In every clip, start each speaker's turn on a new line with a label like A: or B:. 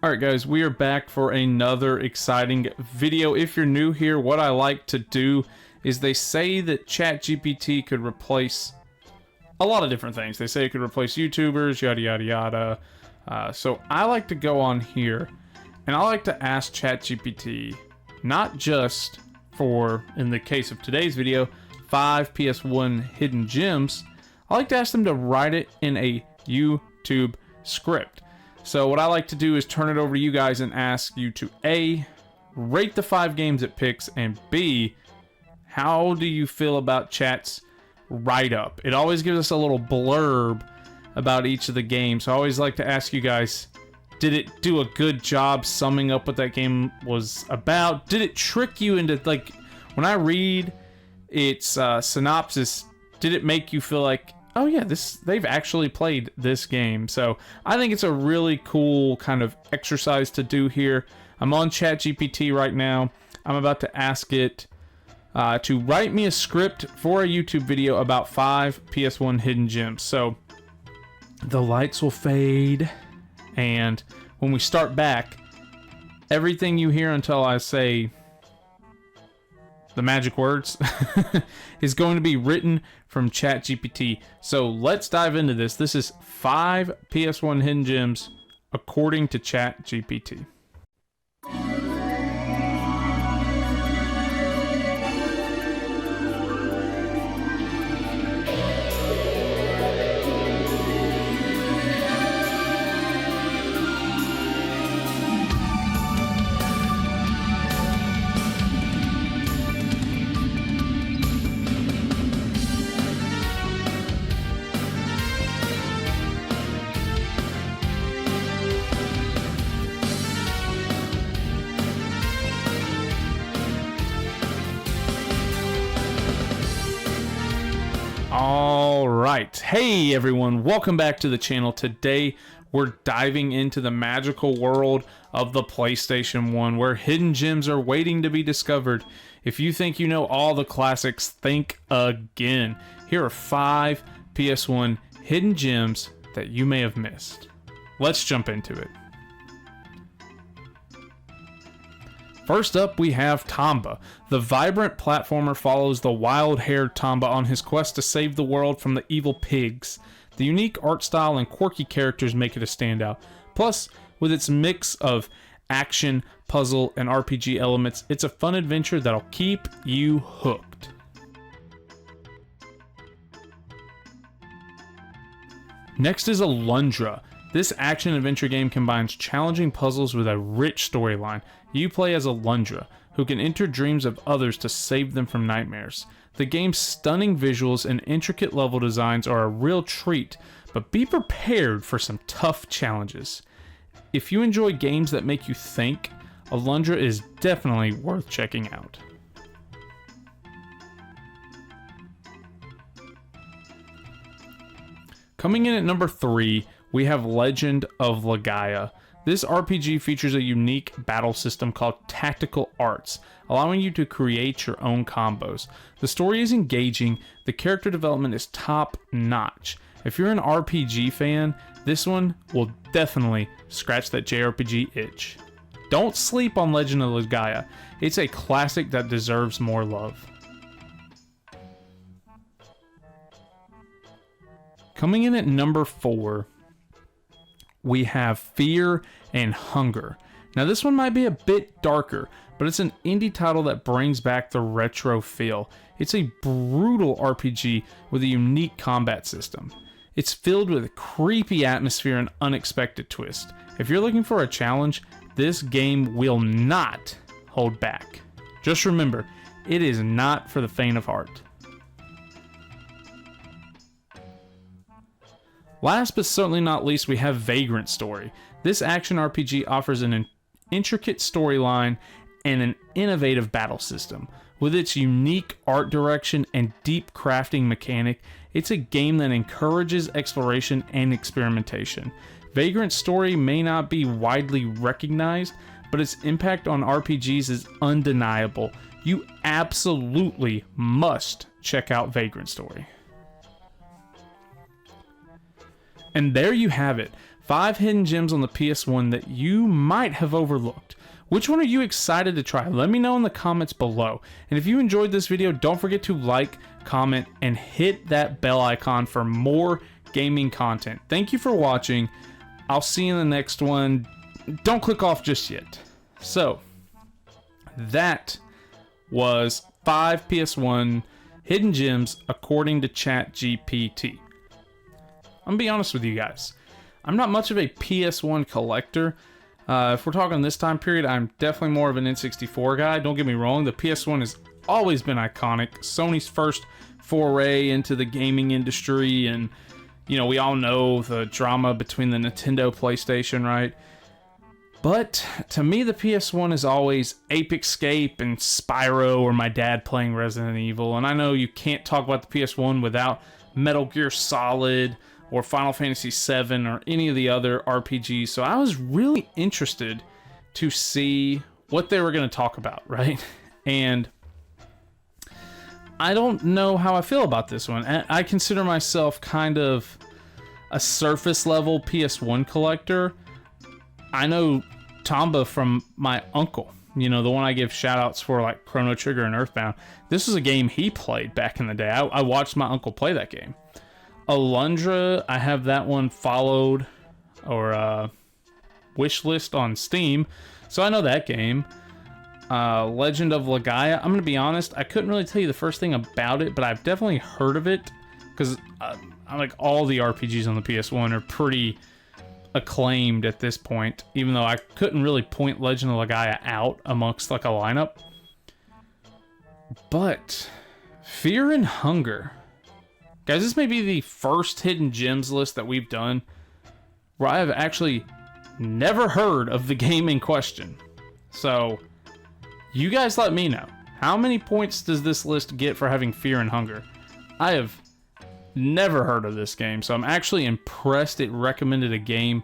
A: Alright guys, we are back for another exciting video. If you're new here, what I like to do is they say that ChatGPT could replace a lot of different things. They say it could replace YouTubers, yada yada yada. So I like to go on here and I like to ask ChatGPT, not just for, in the case of today's video, 5 PS1 Hidden Gems. I like to ask them to write it in a YouTube script. So what I like to do is turn it over to you guys and ask you to A, rate the 5 games it picks, and B, how do you feel about Chat's write-up? It always gives us a little blurb about each of the games. So I always like to ask you guys, did it do a good job summing up what that game was about? Did it trick you into, like, when I read its synopsis, did it make you feel like, oh yeah, they've actually played this game? So I think it's a really cool kind of exercise to do here. I'm on ChatGPT right now. I'm about to ask it to write me a script for a YouTube video about 5 PS1 Hidden Gems. So the lights will fade, and when we start back, everything you hear until I say the magic words is going to be written from ChatGPT. So let's dive into this. This is 5 PS1 Hidden Gems according to ChatGPT. Alright, hey everyone, welcome back to the channel. Today we're diving into the magical world of the PlayStation 1 where hidden gems are waiting to be discovered. If you think you know all the classics, think again. Here are 5 PS1 hidden gems that you may have missed. Let's jump into it. First up, we have Tomba. The vibrant platformer follows the wild-haired Tomba on his quest to save the world from the evil pigs. The unique art style and quirky characters make it a standout. Plus, with its mix of action, puzzle, and RPG elements, it's a fun adventure that'll keep you hooked. Next is Alundra. This action-adventure game combines challenging puzzles with a rich storyline. You play as Alundra, who can enter dreams of others to save them from nightmares. The game's stunning visuals and intricate level designs are a real treat, but be prepared for some tough challenges. If you enjoy games that make you think, Alundra is definitely worth checking out. Coming in at number 3, we have Legend of Legaia. This RPG features a unique battle system called Tactical Arts, allowing you to create your own combos. The story is engaging, the character development is top notch. If you're an RPG fan, this one will definitely scratch that JRPG itch. Don't sleep on Legend of Legaia. It's a classic that deserves more love. Coming in at number 4, we have Fear and Hunger. Now this one might be a bit darker, but it's an indie title that brings back the retro feel. It's a brutal RPG with a unique combat system. It's filled with creepy atmosphere and unexpected twists. If you're looking for a challenge, this game will not hold back. Just remember, it is not for the faint of heart. Last but certainly not least, we have Vagrant Story. This action RPG offers an intricate storyline and an innovative battle system. With its unique art direction and deep crafting mechanic, it's a game that encourages exploration and experimentation. Vagrant Story may not be widely recognized, but its impact on RPGs is undeniable. You absolutely must check out Vagrant Story. And there you have it. 5 hidden gems on the PS1 that you might have overlooked. Which one are you excited to try? Let me know in the comments below. And if you enjoyed this video, don't forget to like, comment, and hit that bell icon for more gaming content. Thank you for watching. I'll see you in the next one. Don't click off just yet. So, that was 5 PS1 hidden gems according to ChatGPT. I'm gonna be honest with you guys. I'm not much of a PS1 collector. If we're talking this time period, I'm definitely more of an N64 guy. Don't get me wrong, the PS1 has always been iconic. Sony's first foray into the gaming industry, and you know, we all know the drama between the Nintendo PlayStation, right? But to me, the PS1 is always Ape Escape and Spyro, or my dad playing Resident Evil. And I know you can't talk about the PS1 without Metal Gear Solid or Final Fantasy VII or any of the other RPGs. So I was really interested to see what they were going to talk about, right? And I don't know how I feel about this one. I consider myself kind of a surface level PS1 collector. I know Tomba from my uncle, you know, the one I give shout outs for, like Chrono Trigger and Earthbound. This was a game he played back in the day. I watched my uncle play that game. Alundra, I have that one followed or wish list on Steam, so I know that game. Legend of Legaia, I'm gonna be honest, I couldn't really tell you the first thing about it, but I've definitely heard of it because I like all the RPGs on the PS1 are pretty acclaimed at this point, even though I couldn't really point Legend of Legaia out amongst like a lineup. But Fear and Hunger, guys, this may be the first hidden gems list that we've done where I have actually never heard of the game in question. So you guys let me know, how many points does this list get for having Fear and Hunger? I have never heard of this game, so I'm actually impressed it recommended a game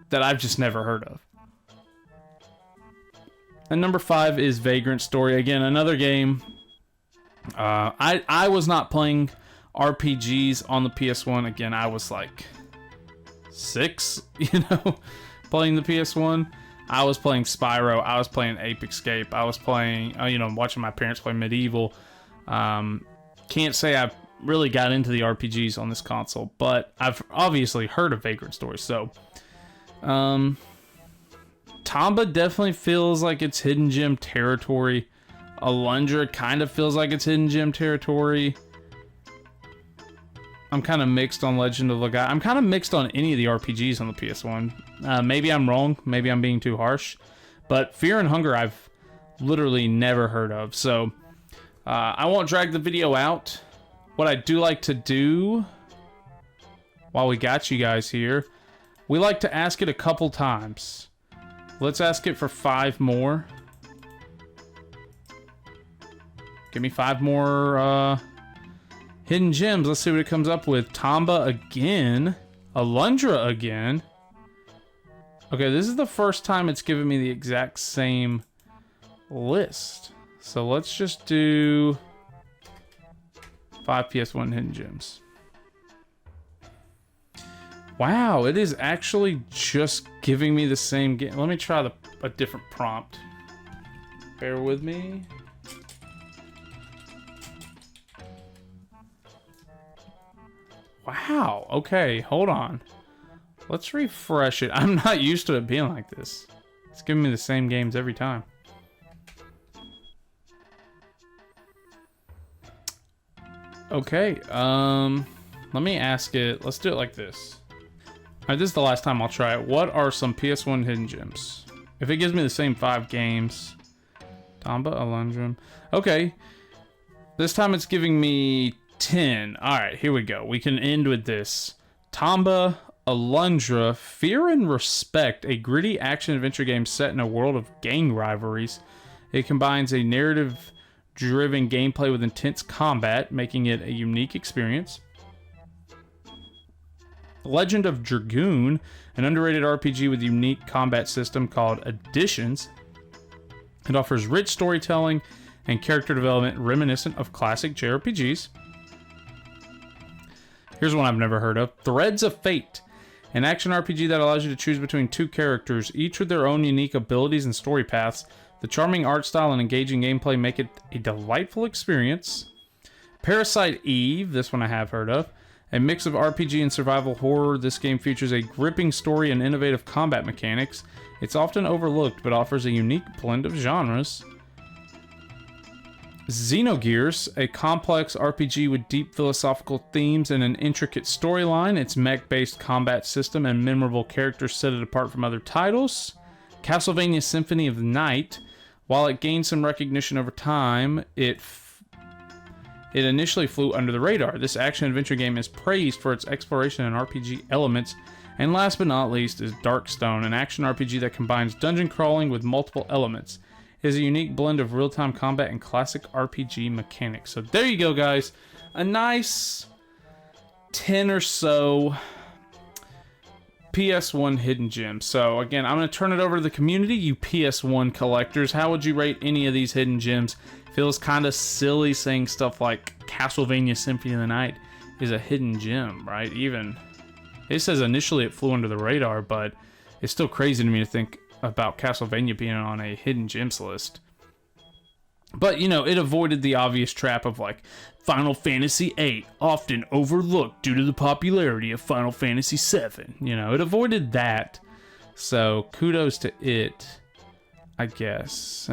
A: that I've just never heard of. And number 5 is Vagrant Story. Again, another game. I was not playing RPGs on the PS1. Again, I was like 6, you know, playing the PS1. I was playing Spyro. I was playing Ape Escape. I was playing, you know, watching my parents play Medieval. Can't say I've really got into the RPGs on this console, but I've obviously heard of Vagrant Story. So, Tomba definitely feels like it's hidden gem territory. Alundra kind of feels like it's hidden gem territory. I'm kind of mixed on Legend of Legaia. I'm kind of mixed on any of the RPGs on the PS1. Maybe I'm wrong. Maybe I'm being too harsh. But Fear and Hunger I've literally never heard of. So I won't drag the video out. What I do like to do, while we got you guys here, we like to ask it a couple times. Let's ask it for 5 more. Give me 5 more hidden gems. Let's see what it comes up with. Tomba again. Alundra again. Okay, this is the first time it's given me the exact same list. So let's just do 5 PS1 hidden gems. Wow, it is actually just giving me the same game. Let me try a different prompt. Bear with me. Wow, okay, hold on. Let's refresh it. I'm not used to it being like this. It's giving me the same games every time. Okay, let me ask it. Let's do it like this. Alright, this is the last time I'll try it. What are some PS1 hidden gems? If it gives me the same 5 games. Tomba, Alundra. Okay. This time it's giving me 10. Alright, here we go. We can end with this. Tomba, Alundra, Fear and Respect, a gritty action-adventure game set in a world of gang rivalries. It combines a narrative-driven gameplay with intense combat, making it a unique experience. Legend of Dragoon, an underrated RPG with a unique combat system called Additions. It offers rich storytelling and character development reminiscent of classic JRPGs. Here's one I've never heard of. Threads of Fate, An action RPG that allows you to choose between two characters, each with their own unique abilities and story paths. The charming art style and engaging gameplay make it a delightful experience. Parasite Eve, this one I have heard of. A mix of RPG and survival horror, this game features a gripping story and innovative combat mechanics. It's often overlooked, but offers a unique blend of genres. Xenogears, a complex RPG with deep philosophical themes and an intricate storyline. Its mech-based combat system and memorable characters set it apart from other titles. Castlevania Symphony of the Night. While it gained some recognition over time, it initially flew under the radar. This action-adventure game is praised for its exploration and RPG elements. And last but not least is Darkstone, an action RPG that combines dungeon crawling with multiple elements. It is a unique blend of real-time combat and classic RPG mechanics. So there you go, guys. A nice 10 or so PS1 Hidden Gems. So again, I'm going to turn it over to the community, you PS1 collectors. How would you rate any of these Hidden Gems? Feels kind of silly saying stuff like Castlevania Symphony of the Night is a hidden gem, right? Even it says initially it flew under the radar, but it's still crazy to me to think about Castlevania being on a hidden gems list. But, you know, it avoided the obvious trap of, like, Final Fantasy VIII, often overlooked due to the popularity of Final Fantasy VII. You know, it avoided that. So, kudos to it, I guess.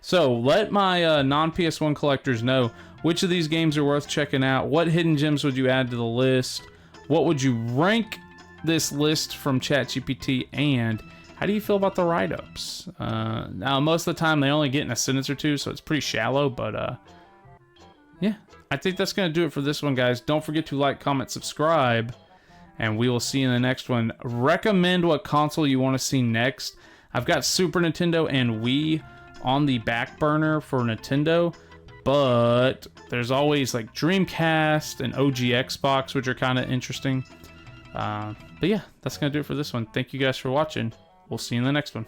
A: So, let my non-PS1 collectors know which of these games are worth checking out. What hidden gems would you add to the list? What would you rank this list from ChatGPT? And how do you feel about the write-ups? Now, most of the time, they only get in a sentence or two, so it's pretty shallow, but yeah. I think that's going to do it for this one, guys. Don't forget to like, comment, subscribe, and we will see you in the next one. Recommend what console you want to see next. I've got Super Nintendo and Wii on the back burner for Nintendo, but there's always like Dreamcast and OG Xbox, which are kind of interesting. But yeah, that's going to do it for this one. Thank you guys for watching. We'll see you in the next one.